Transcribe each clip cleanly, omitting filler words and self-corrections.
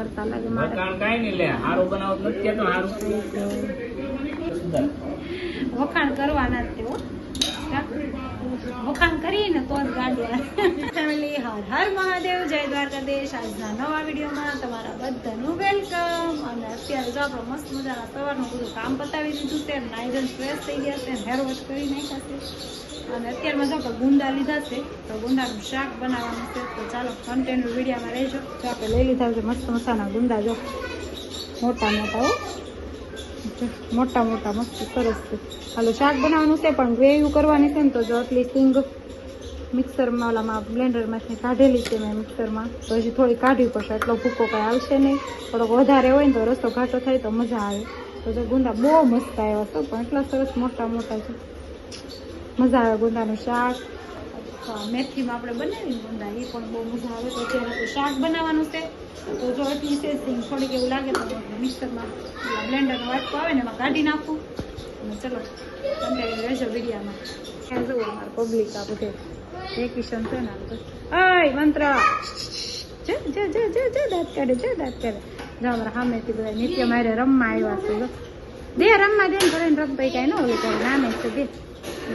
કરતા લાગે મારે કાઈ નહીં લે હારું બનાવ નથી કેતો હારું વખાણ કરવાના જ તેઓ વખાણ કરીને તો જ ગાડી ફેમિલી હર હર મહાદેવ જય દ્વારકાધીશ આજના નવા વિડીયોમાં તમારા બધાનું વેલકમ અને અત્યારે જો આપણે મસ્ત મજાના સવારનું બધું કામ પતાવી દીધું છે નાઈડન ફ્રેશ થઈ ગયા છે હેર વોશ કરી નાખ્યા છે અને અત્યારમાં જો આપણે ગુંદા લીધા છે તો ગુંદાનું શાક બનાવવાનું છે તો ચાલો કન્ટેન્ટ વિડીયોમાં રહેજો જો આપણે લઈ લીધા છે મસ્ત મસાના ગુંદા જો મોટા મોટા મોટા મોટા મસ્ત સરસ છે હાલો શાક બનાવવાનું છે પણ ગ્રેવી કરવાની છે ને તો જો આટલી સિંગ મિક્સરમાં ઓલામાં બ્લેન્ડરમાંથી કાઢેલી છે મેં મિક્સરમાં તો હજી થોડી કાઢવી પડશે એટલો ભૂકો કાંઈ આવશે નહીં થોડોક વધારે હોય ને તો રસ્તો ઘાટો થાય તો મજા આવે તો જો ગુંદા બહુ મસ્ત આવ્યા છે પણ એટલા સરસ મોટા મોટા છે મજા આવે ગુંદાનું શાક મેથીમાં આપણે બનાવીને ગુંદા એ પણ બહુ મજા આવે તો અત્યારે શાક બનાવવાનું છે તો જો એટલી છે સિંગ થોડીક એવું લાગે તો મિક્સરમાં બ્લેન્ડરનો વાટકો આવે ને એમાં કાઢી નાખું અને ચલો અંદર રહેજો વિડીયામાં ક્યાં જવું અમારે પબ્લિક આ બધે વેકેશન છે ને અય મંત્ર દાંત કાઢે દાંત કાઢે જો અમારા સામેથી બધા નિત્ય મારે રમવા આવ્યા છે જો દે રમવા દે ને ઘરે રમતા કાંઈ ન ઓલું કરે નામે છે દે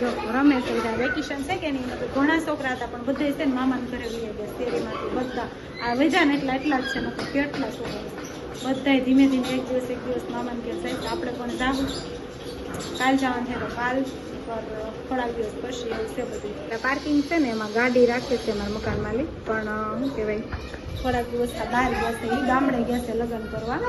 જો રમે છે બધા વેકેશન છે કે નહીં ઘણા છોકરા હતા પણ બધા છે ને મામાના ઘરે વહી ગયા શેરીમાંથી બધા આ વેજા ને એટલા જ છે નથી કેટલા છોકરા બધા ધીમે ધીમે એક દિવસ મામાને ઘેર જાય તો આપણે પણ જાવું કાલ જવાનું છે તો કાલ થોડાક દિવસ પછી એવું છે બધું એટલે પાર્કિંગ છે ને એમાં ગાડી રાખે છે મારા મકાન માલિક પણ શું કહેવાય થોડાક દિવસ બહાર ગયા છે એ ગામડે ગયા છે લગ્ન કરવા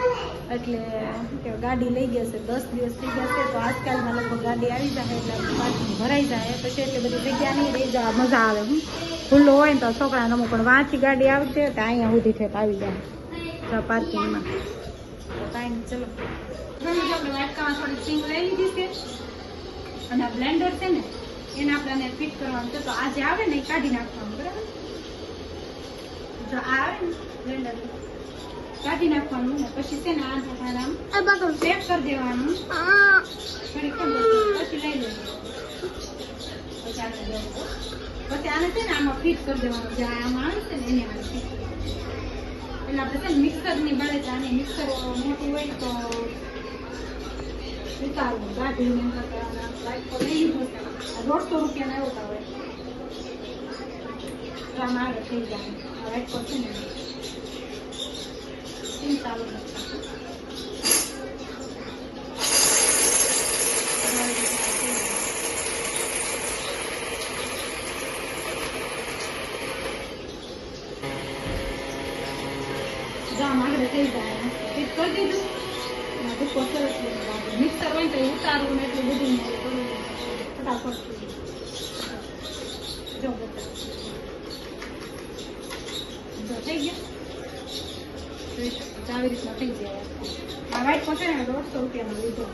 એટલે શું કહેવાય ગાડી લઈ ગયા છે 10 દિવસ થઈ ગયા છે તો આજકાલમાં લગભગ ગાડી આવી જાય એટલે પાર્કિંગ ભરાઈ જાય પછી એટલી બધી જગ્યા નહીં રહી જવા મજા આવે ખુલ્લો હોય ને તો છોકરાને અમુક પણ વાંચી ગાડી આવશે તો અહીંયા સુધી છે આવી જાય પાર્કિંગમાં તો કાંઈ નહીં ચલો આપણે વાટકામાં થોડી સિંગ લઈ લીધી છે અને આ બ્લેન્ડર છે ને એને આપણે ફિટ કરવાનું છે તો આ જે આવે ને એ કાઢી નાખવાનું બરાબર જો આ આવે ને બ્લેન્ડર કાઢી નાખવાનું ને પછી છે ને આ આમ પેક કરી દેવાનું પછી લઈ લેવાનું પછી આને છે ને આમાં ફિટ કરી દેવાનું જે આમાં આવે છે ને એને આમાં ફિટ કરી એટલે આપણે છે ને મિક્સરની બાળે છે આને મિક્સર મોટું હોય તો ઉતારવું ગાઢીને લઈ લીધું છે 150 રૂપિયાના એવું આવે આમાં આવે થઈ જાય વાઇટ પર છે ને ચાલુ જામ આગળ થઈ જાય ફિટ કરી દીધું મિક્સર હોય તો ઉતારવું ને એટલું બધું ફટાફટ જો થઈ ગયા આવી રીતના થઈ જાય આ વાઇટ પહોંચે ને 150 રૂપિયાનો લીધો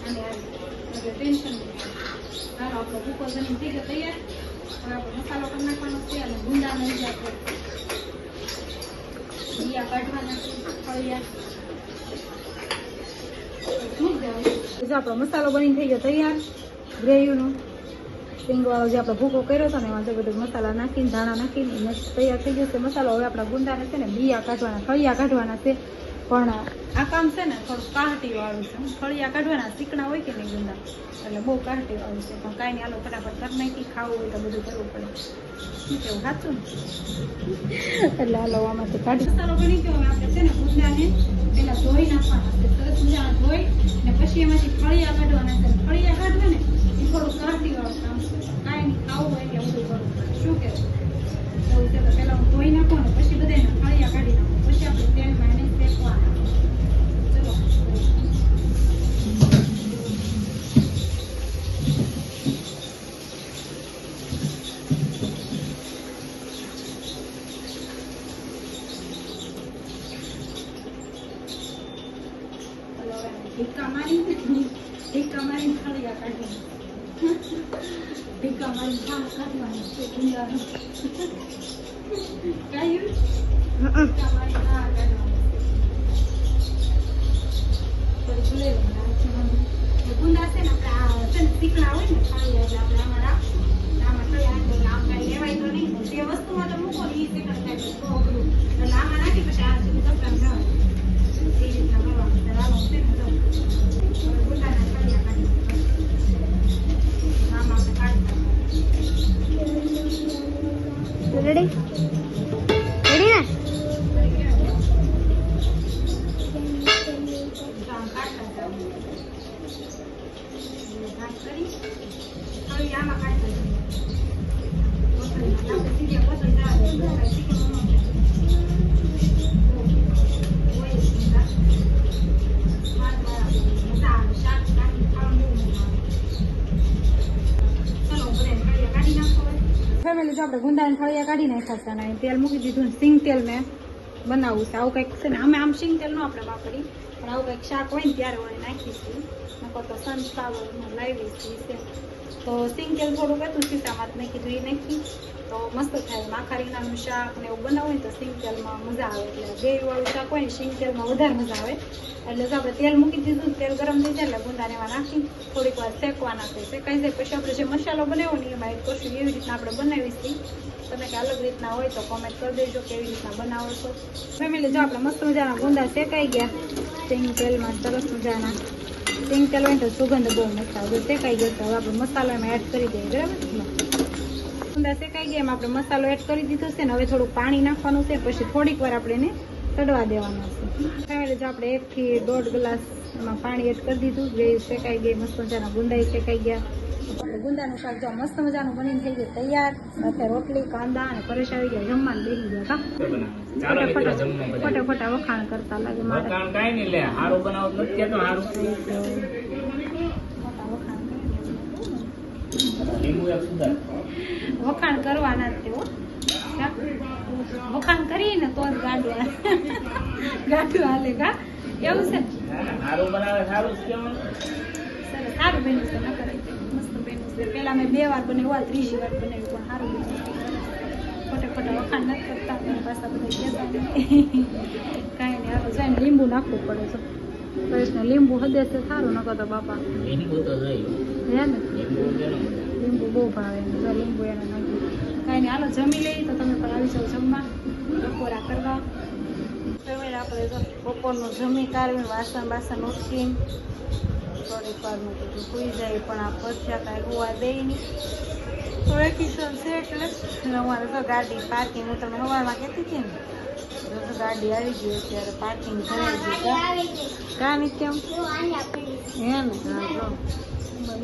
અને ટેન્શન હાલો આપણે ભૂકો જમીન થઈ ગયો તૈયાર હવે આપણે મસાલો કરી નાખવાનો છે અને ગુંદાનો જે આપણે બીયા કાઢવાના છે ફળિયા આપણો મસાલો બની થઈ ગયો તૈયાર ગ્રેવીનો સિંગવાળો જે આપણે ભૂકો કર્યો હતો ને એમાં જે બધું મસાલા નાખીને ધાણા નાખીને તૈયાર થઈ ગયો છે મસાલો હવે આપણા ગુંદાને છે ને બીયા કાઢવાના ફળિયા કાઢવાના છે પણ આ કામ છે ને થોડું કાહટી વાળું છે ફળિયા કાઢવાના ચીકણા હોય કે નહીં ગુંદા એટલે બહુ કાહટી વાળું છે પણ કાંઈ નહીં હાલો ફટાફટ કરી નાખી ખાવું હોય તો બધું કરવું પડે એવું સાચું ને એટલે હાલો આમાંથી કાઢી મસાલો બની ગયો હવે આપણે છે ને ગુંદાને પેલા ધોઈ નાખવાના છે સરસ મજાના ધોઈ ને પછી એમાંથી ફળિયા કાઢવાના છે ફળિયા કાઢવે ને એ થોડું કાહટી વાળું કામ છે કાંઈ નહીં ખાવું હોય એટલે બધું કરવું પડે શું કહેવું એવું છે તો પહેલાં હું ધોઈ નાખું ને પછી બધાને ફળિયા કાઢી નાખું પછી આપણે તેલમાં એને શેકવાના ચલો ઢીકા મારી ફળિયા કાઢી ઢીકા મારી કાઢવાની છે ગુંદાનું કાયું ઢીકા મારી કાઢવાની ગુંદા છે ને આપણે છે ને તીખડા હોય ને ફળિયા એટલે આપણે આમાં રાખશું આમાં ફળિયા આમ કાંઈ લેવાય તો નહીં જે વસ્તુમાં તો મૂકો ને એ તીખડા થાય તો અઘરું એટલે આમાં નાખી પછી આ સુધી જો આપણે ગુંદાને ફળિયા કાઢી નાખ્યા છે અને તેલ મૂકી દીધું ને સિંગ તેલ મેં બનાવવું છે. આવું કંઈક છે ને અમે આમ સિંગ તેલ ન આપણે વાપરી પણ આવું કંઈક શાક હોય ને ત્યારે વળી નાખીશું. નકર તો સનફ્લાવર લાવી છે તો સિંગ તેલ થોડુંક હતું સીતામાં મેં કીધું એ નાખી તો મસ્ત થાય. આખા રીંગણાનું શાક ને એવું બનાવવું ને તો સિંગ તેલમાં મજા આવે. એટલે ગ્રેવીવાળું શાક હોય ને સિંગ તેલમાં વધારે મજા આવે. એટલે જો આપણે તેલ મૂકી દીધું, તેલ ગરમ થઈ જાય એટલે ગુંદાને એમાં નાખી થોડીક વાર શેકવાના છે. શેકાઈ જાય પછી આપણે જે મસાલો બનાવ્યો ને એમાં એડ કરશું. એવી રીતના આપણે બનાવીશું. તમે કે અલગ રીતના હોય તો કોમેન્ટ કરી દેજો કેવી રીતના બનાવો છો. ફેમિલી જો આપણે મસ્ત મજાના ગુંદા શેકાઈ ગયા સિંગ તેલમાં, સરસ મજાના. સિંગ તેલ હોય તો સુગંધ બહુ મસ્ત આવે. શેકાઈ ગયો તો હવે આપણે મસાલો એમાં એડ કરી દઈએ. બરાબર, ગુંદા શેકાઈ ગયા એમાં આપણે મસાલો એડ કરી દીધો છે ને હવે થોડું પાણી નાખવાનું છે. પછી થોડીક વાર આપણે એને ચડવા દેવાનું છે. ફેમિલી જો આપણે 1 થી 1.5 ગ્લાસ એમાં પાણી એડ કરી દીધું. ગ્રેવી શેકાઈ ગઈ, મસ્ત મજાના ગુંદા શેકાઈ ગયા. આપણે ગુંદાનું શાક જો મસ્ત મજાનું બનીને થઈ ગયું તૈયાર. સાથે રોટલી, કાંદા અને પરેશ આવી ગયા જમવાનું બેસી ગયા. ફટાફટ વખાણ કરતા લાગે મારે. વખાણ કાંઈ નહીં લે, હારું બનાવો નથી કેતો હારું. લીંબુ એક સુધાર. વખાણ કરવાના જ તેઓ વખાણ કરીને તો જ ગાડું હાલે કા એવું છે. હારું બનાવે સારું જ કહેવાનું. સરસ, સારું બન્યું છે. નકર મસ્ત બન્યું છે. પેલા મેં 2 વાર બનાવ્યું, 3જી વાર બનાવ્યું પણ સારું બન્યું છે. ફટાફટ વખાણ નથી કરતા પણ પાછા બધા કહેતા કાંઈ નહીં. હવે જાય લીંબુ નાખવું પડે છે. પરેશને લીંબુ હદે છે સારું, નકર તો બાપા લીંબુ તો જોઈએ. હે ને લીંબુ બહુ ભાવે. લીંબુ એને નાખ્યું. કાંઈ નહીં, હાલો જમી લઈએ તો તમે પણ આવી જાઓ જમવા, બપોરા કરવા. આપણે જો બપોરનું જમી કાઢીને વાસણ ઉઠીને થોડીક વારનું કીધું સુઈ જાય પણ આ પથ્યા કાંઈ હોવા દે નહીં. તો વેકેશન છે એટલે અમારે તો ગાડી પાર્કિંગ હું તમને સવારમાં કહેતી હતી ને તો ગાડી આવી ગઈ અત્યારે પાર્કિંગ ભરાઈ ગયું. કાં નહીં કેમ હે ને? હા જો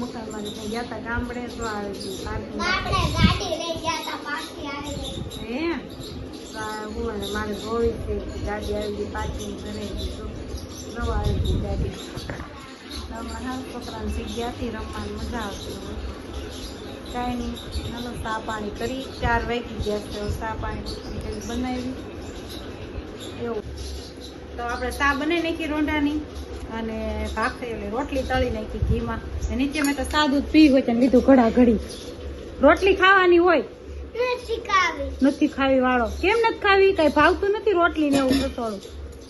મકાનમાં ગયા હતા ગામડે તો આવી ગયું પાર્કિંગ. હે હું અને મારે જોઈ છે ગાડી આવી ગઈ પાર્કિંગ ભરાઈ ગયું. નવા આવી ગઈ ગાડી. હમણાં છોકરાને જગ્યાથી રમવાની મજા આવતી હોય. કાંઈ નહીં, ચાલો ચા પાણી કરી. 4 વાગી ગયા છે. ચા પાણી કરી બનાવી એવું. તો આપણે ચા બનાવી નાખી રોંઢાની અને ભાખરી એટલે રોટલી તળી નાખી ઘીમાં. નીચે મેં તો સાદું જ પી હોય ત્યાં લીધું ઘડા ઘડી. રોટલી ખાવાની હોય નથી ખાવી વાળો. કેમ નથી ખાવી? કઈ ભાવતું નથી રોટલી ને એવું થોડું.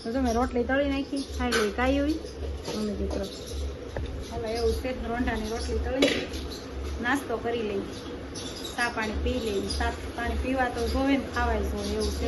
તો તમે રોટલી તળી નાખી ખાઈ લઈ. કાંઈ હોય મમ્મી દીકરો હવે એવું છે. રોંઢાની રોટલી તળી નાસ્તો કરી લઈ, ચા પાણી પી લઈ. ચા પાણી પીવા તો જોવે ને ખાવાય જોઈએ એવું છે.